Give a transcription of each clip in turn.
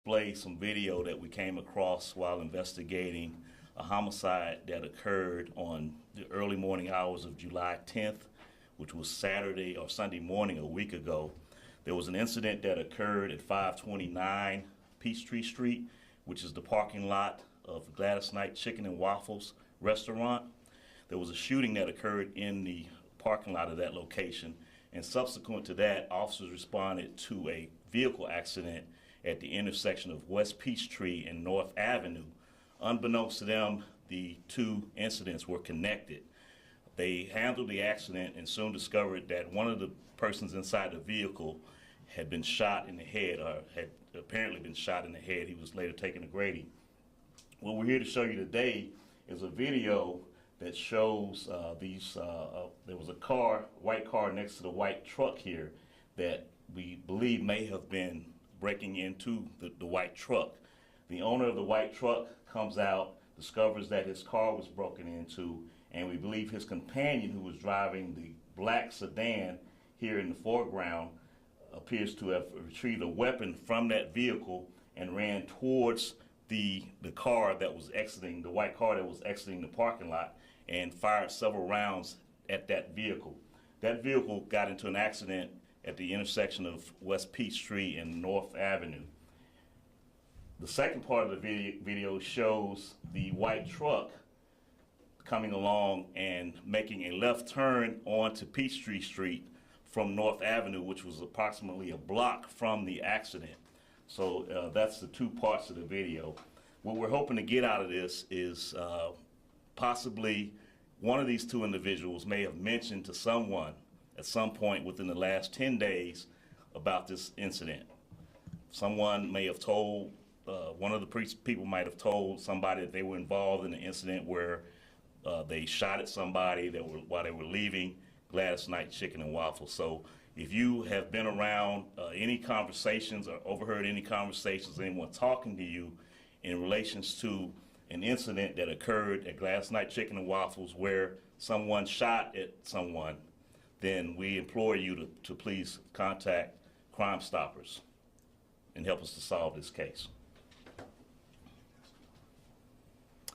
display some video that we came across while investigating a homicide that occurred on the early morning hours of July 10th, which was Saturday or Sunday morning a week ago. There was an incident that occurred at 529 Peachtree Street, which is the parking lot of Gladys Knight Chicken and Waffles restaurant. There was a shooting that occurred in the parking lot of that location, and subsequent to that, officers responded to a vehicle accident at the intersection of West Peachtree and North Avenue. Unbeknownst to them, the two incidents were connected. They handled the accident and soon discovered that one of the persons inside the vehicle had been shot in the head, or had apparently been shot in the head. He was later taken to Grady. What we're here to show you today is a video that shows there was a car, white car next to the white truck here that we believe may have been breaking into the white truck. The owner of the white truck comes out, discovers that his car was broken into, and we believe his companion, who was driving the black sedan here in the foreground, appears to have retrieved a weapon from that vehicle and ran towards the car that was exiting, the white car that was exiting the parking lot, and fired several rounds at that vehicle. That vehicle got into an accident at the intersection of West Peachtree and North Avenue. The second part of the video shows the white truck coming along and making a left turn onto Peachtree Street from North Avenue, which was approximately a block from the accident. So that's the two parts of the video. What we're hoping to get out of this is possibly one of these two individuals may have mentioned to someone at some point within the last 10 days about this incident. Someone may have told, one of the people might have told somebody that they were involved in an incident where they shot at somebody while they were leaving Gladys Knight Chicken and Waffles. So if you have been around any conversations or overheard any conversations, anyone talking to you in relations to an incident that occurred at Gladys Knight Chicken and Waffles where someone shot at someone, then we implore you to please contact Crime Stoppers and help us to solve this case.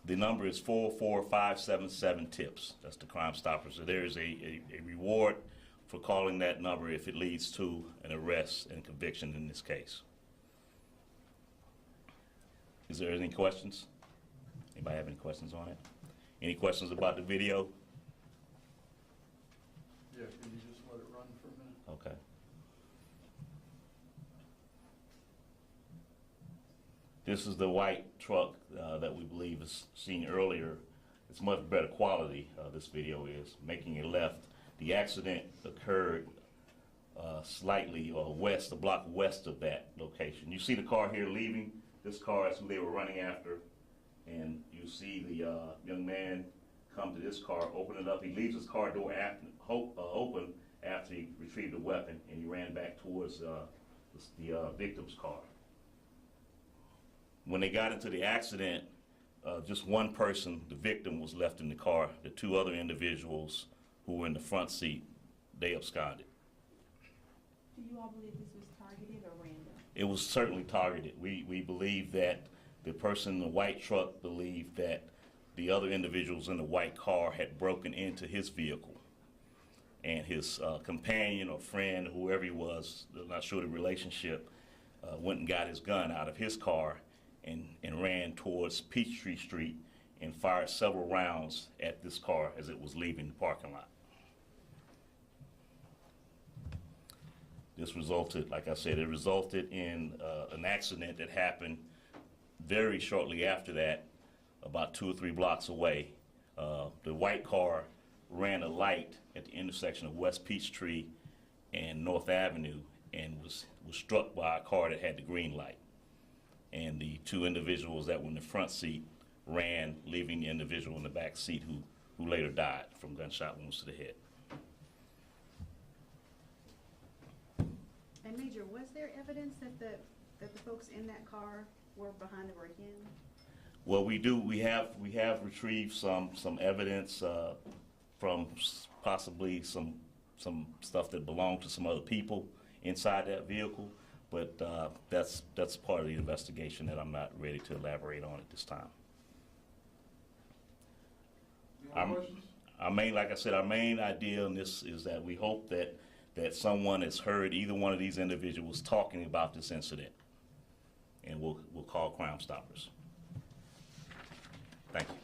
The number is 44577-TIPS. That's the Crime Stoppers. So there is a reward for calling that number if it leads to an arrest and conviction in this case. Is there any questions? Anybody have any questions on it? Any questions about the video? Yeah, can you just let it run for a minute? Okay. This is the white truck that we believe is seen earlier. It's much better quality, this video is, making a left. The accident occurred slightly west, a block west of that location. You see the car here leaving. This car is who they were running after. And you see the young man come to this car, open it up. He leaves his car door open after he retrieved the weapon, and he ran back towards the victim's car. When they got into the accident, just one person, the victim, was left in the car. The two other individuals who were in the front seat, they absconded. Do you all believe this was targeted or random? It was certainly targeted. We believe that the person in the white truck believed that the other individuals in the white car had broken into his vehicle, and his companion or friend, whoever he was, I'm not sure the relationship, went and got his gun out of his car and ran towards Peachtree Street and fired several rounds at this car as it was leaving the parking lot. This resulted, like I said, it resulted in an accident that happened very shortly after that, about 2 or 3 blocks away. The white car ran a light at the intersection of West Peachtree and North Avenue and was struck by a car that had the green light. And the two individuals that were in the front seat ran, leaving the individual in the back seat who later died from gunshot wounds to the head. And Major, was there evidence that the folks in that car were behind the break-in? Well, we have retrieved some evidence from possibly some stuff that belonged to some other people inside that vehicle. But that's part of the investigation that I'm not ready to elaborate on at this time. Any more questions? Like I said, our main idea in this is that we hope that someone has heard either one of these individuals talking about this incident, and we'll call Crime Stoppers. Thank you.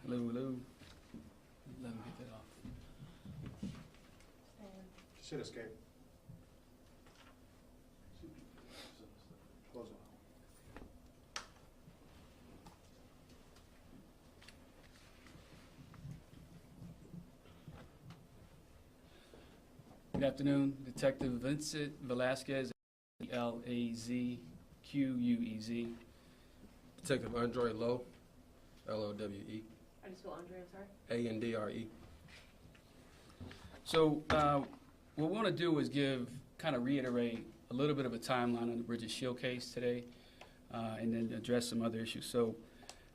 Hello, hello. Let me get that off. She said escape. Close it. Good afternoon, Detective Vincent Velasquez, Lazquez. Detective Andre Lowe, Lowe. I just spell Andre, I'm sorry. Andre. So what we want to do is kind of reiterate a little bit of a timeline on the Bridget Shield case today, and then address some other issues. So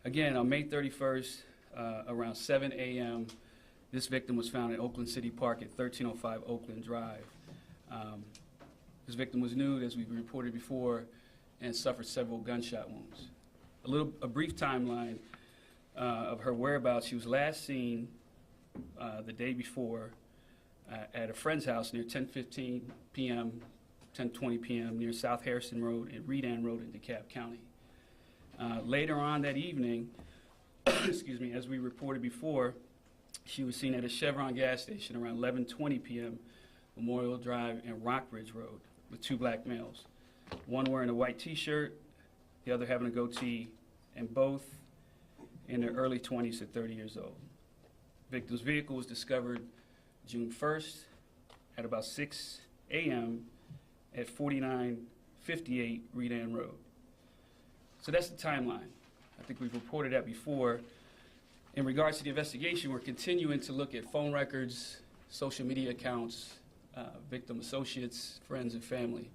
again, on May 31st, around 7 a.m., this victim was found in Oakland City Park at 1305 Oakland Drive. This victim was nude, as we reported before, and suffered several gunshot wounds. A brief timeline of her whereabouts. She was last seen the day before at a friend's house near 10:15 p.m., 10:20 p.m. near South Harrison Road and Redan Road in DeKalb County. Later on that evening, excuse me, as we reported before, she was seen at a Chevron gas station around 11:20 p.m., Memorial Drive and Rockbridge Road, with two black males, one wearing a white T-shirt, the other having a goatee, and both in their early 20s to 30 years old. Victim's vehicle was discovered June 1st at about 6 a.m. at 4958 Redan Road. So that's the timeline. I think we've reported that before. In regards to the investigation, we're continuing to look at phone records, social media accounts, victim associates, friends, and family.